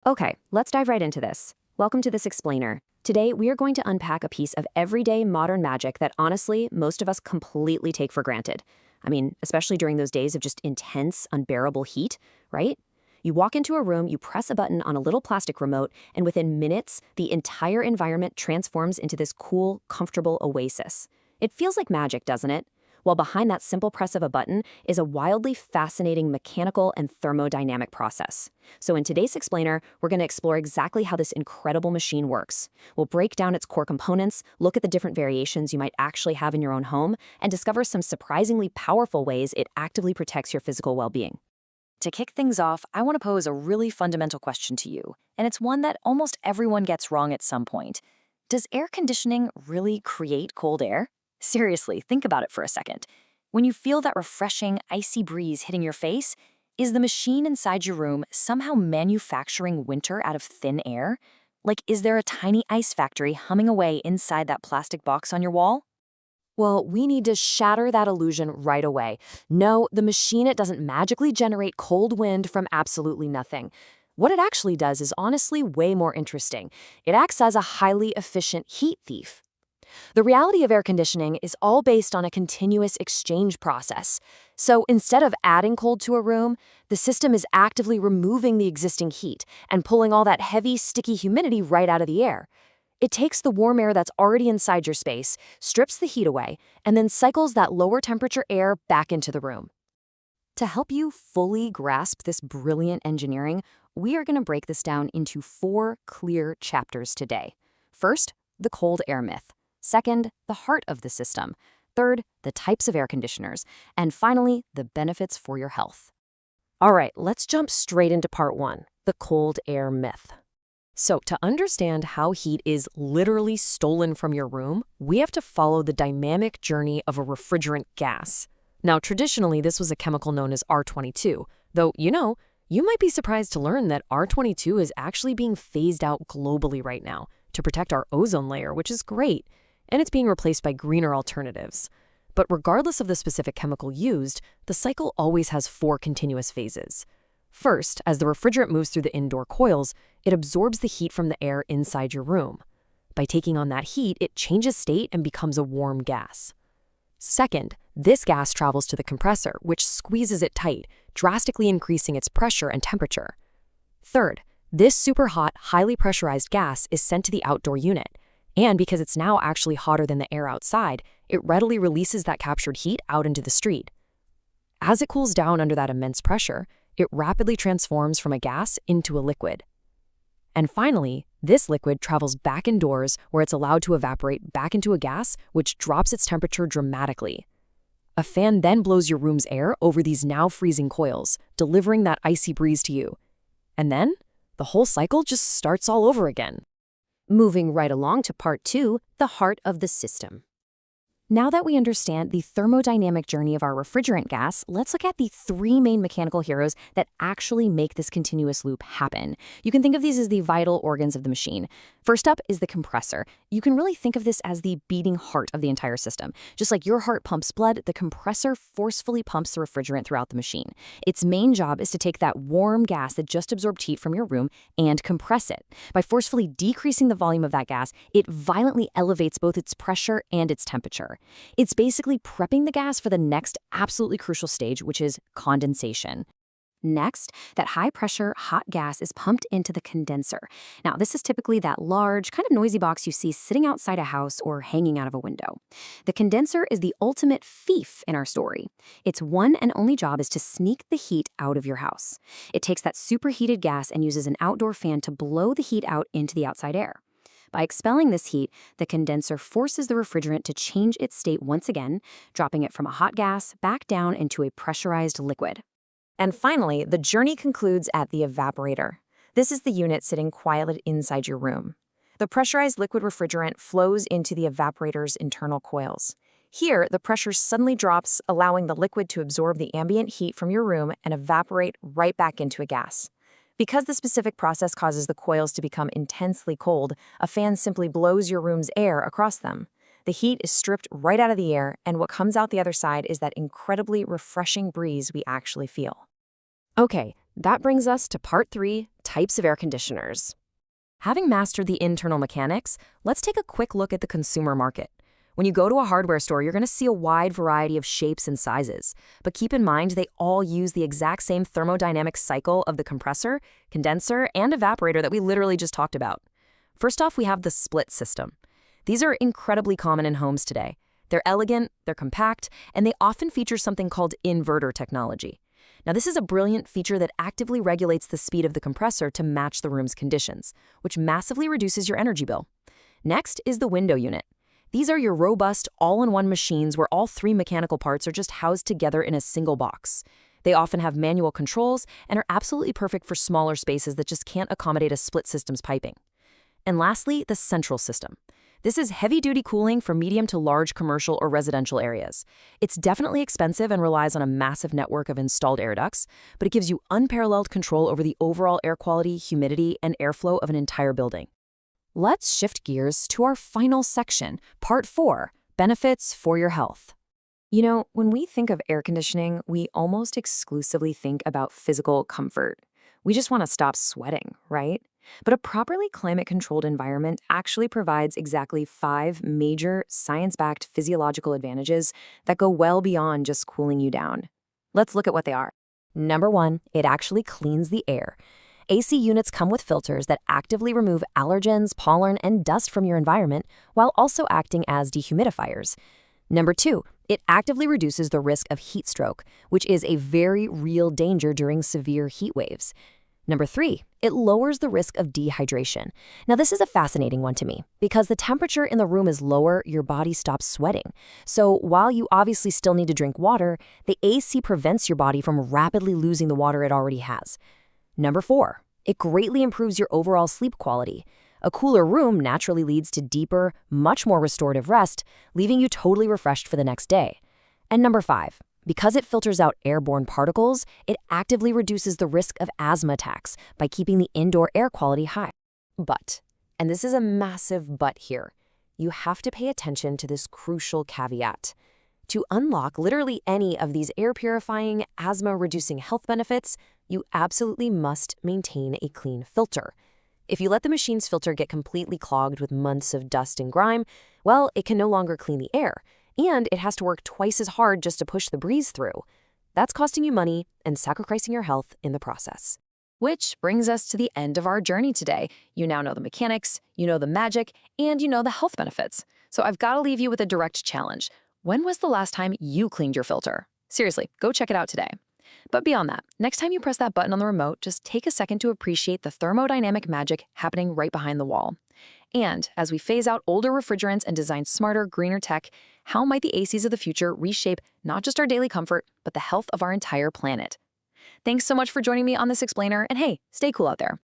Okay, let's dive right into this. Welcome to this explainer. Today, we are going to unpack a piece of everyday modern magic that honestly, most of us completely take for granted. Especially during those days of just intense, unbearable heat, right? You walk into a room, you press a button on a little plastic remote, and within minutes, the entire environment transforms into this cool, comfortable oasis. It feels like magic, doesn't it? While behind that simple press of a button is a wildly fascinating mechanical and thermodynamic process. So in today's explainer, we're going to explore exactly how this incredible machine works. We'll break down its core components, look at the different variations you might actually have in your own home, and discover some surprisingly powerful ways it actively protects your physical well-being. To kick things off, I want to pose a really fundamental question to you, and it's one that almost everyone gets wrong at some point. Does air conditioning really create cold air? Seriously, think about it for a second. When you feel that refreshing, icy breeze hitting your face, is the machine inside your room somehow manufacturing winter out of thin air? Like, is there a tiny ice factory humming away inside that plastic box on your wall? Well, we need to shatter that illusion right away. No, the machine, it doesn't magically generate cold wind from absolutely nothing. What it actually does is honestly way more interesting. It acts as a highly efficient heat thief. The reality of air conditioning is all based on a continuous exchange process. So instead of adding cold to a room, the system is actively removing the existing heat and pulling all that heavy, sticky humidity right out of the air. It takes the warm air that's already inside your space, strips the heat away, and then cycles that lower temperature air back into the room. To help you fully grasp this brilliant engineering, we are going to break this down into 4 clear chapters today. First, the cold air myth. Second, the heart of the system. Third, the types of air conditioners. And finally, the benefits for your health. All right, let's jump straight into part 1, the cold air myth. So to understand how heat is literally stolen from your room, we have to follow the dynamic journey of a refrigerant gas. Now, traditionally, this was a chemical known as R22, though, you might be surprised to learn that R22 is actually being phased out globally right now to protect our ozone layer, which is great, and it's being replaced by greener alternatives. But regardless of the specific chemical used, the cycle always has 4 continuous phases. First, as the refrigerant moves through the indoor coils, it absorbs the heat from the air inside your room. By taking on that heat, it changes state and becomes a warm gas. Second, this gas travels to the compressor, which squeezes it tight, drastically increasing its pressure and temperature. Third, this super hot, highly pressurized gas is sent to the outdoor unit, and because it's now actually hotter than the air outside, it readily releases that captured heat out into the street. As it cools down under that immense pressure, it rapidly transforms from a gas into a liquid. And finally, this liquid travels back indoors where it's allowed to evaporate back into a gas, which drops its temperature dramatically. A fan then blows your room's air over these now freezing coils, delivering that icy breeze to you. And then, the whole cycle just starts all over again. Moving right along to part 2, the heart of the system. Now that we understand the thermodynamic journey of our refrigerant gas, let's look at the 3 main mechanical heroes that actually make this continuous loop happen. You can think of these as the vital organs of the machine. First up is the compressor. You can really think of this as the beating heart of the entire system. Just like your heart pumps blood, the compressor forcefully pumps the refrigerant throughout the machine. Its main job is to take that warm gas that just absorbed heat from your room and compress it. By forcefully decreasing the volume of that gas, it violently elevates both its pressure and its temperature. It's basically prepping the gas for the next absolutely crucial stage, which is condensation. Next, that high-pressure, hot gas is pumped into the condenser. Now, this is typically that large, kind of noisy box you see sitting outside a house or hanging out of a window. The condenser is the ultimate thief in our story. Its one and only job is to sneak the heat out of your house. It takes that superheated gas and uses an outdoor fan to blow the heat out into the outside air. By expelling this heat, the condenser forces the refrigerant to change its state once again, dropping it from a hot gas back down into a pressurized liquid. And finally, the journey concludes at the evaporator. This is the unit sitting quietly inside your room. The pressurized liquid refrigerant flows into the evaporator's internal coils. Here, the pressure suddenly drops, allowing the liquid to absorb the ambient heat from your room and evaporate right back into a gas. Because the specific process causes the coils to become intensely cold, a fan simply blows your room's air across them. The heat is stripped right out of the air, and what comes out the other side is that incredibly refreshing breeze we actually feel. Okay, That brings us to part 3, types of air conditioners. Having mastered the internal mechanics, let's take a quick look at the consumer market. When you go to a hardware store, you're going to see a wide variety of shapes and sizes. But keep in mind, they all use the exact same thermodynamic cycle of the compressor, condenser, and evaporator that we literally just talked about. First off, we have the split system. These are incredibly common in homes today. They're elegant, they're compact, and they often feature something called inverter technology. Now, this is a brilliant feature that actively regulates the speed of the compressor to match the room's conditions, which massively reduces your energy bill. Next is the window unit. These are your robust, all-in-one machines where all 3 mechanical parts are just housed together in a single box. They often have manual controls and are absolutely perfect for smaller spaces that just can't accommodate a split system's piping. And lastly, the central system. This is heavy-duty cooling for medium to large commercial or residential areas. It's definitely expensive and relies on a massive network of installed air ducts, but it gives you unparalleled control over the overall air quality, humidity, and airflow of an entire building. Let's shift gears to our final section, part 4, benefits for your health. You know, when we think of air conditioning, we almost exclusively think about physical comfort. We just want to stop sweating, right? But a properly climate-controlled environment actually provides exactly 5 major science-backed physiological advantages that go well beyond just cooling you down. Let's look at what they are. Number 1, it actually cleans the air. AC units come with filters that actively remove allergens, pollen, and dust from your environment while also acting as dehumidifiers. Number 2, it actively reduces the risk of heat stroke, which is a very real danger during severe heat waves. Number 3, it lowers the risk of dehydration. Now, this is a fascinating one to me because the temperature in the room is lower, your body stops sweating. So while you obviously still need to drink water, the AC prevents your body from rapidly losing the water it already has. Number 4, it greatly improves your overall sleep quality. A cooler room naturally leads to deeper, much more restorative rest, leaving you totally refreshed for the next day. And number 5, because it filters out airborne particles, it actively reduces the risk of asthma attacks by keeping the indoor air quality high. But, and this is a massive but here, you have to pay attention to this crucial caveat. To unlock literally any of these air-purifying, asthma-reducing health benefits, you absolutely must maintain a clean filter. If you let the machine's filter get completely clogged with months of dust and grime, well, it can no longer clean the air, and it has to work twice as hard just to push the breeze through. That's costing you money and sacrificing your health in the process. Which brings us to the end of our journey today. You now know the mechanics, you know the magic, and you know the health benefits. So I've got to leave you with a direct challenge. When was the last time you cleaned your filter? Seriously, go check it out today. But beyond that, next time you press that button on the remote, just take a second to appreciate the thermodynamic magic happening right behind the wall. And as we phase out older refrigerants and design smarter, greener tech, how might the ACs of the future reshape not just our daily comfort, but the health of our entire planet? Thanks so much for joining me on this explainer, and hey, stay cool out there.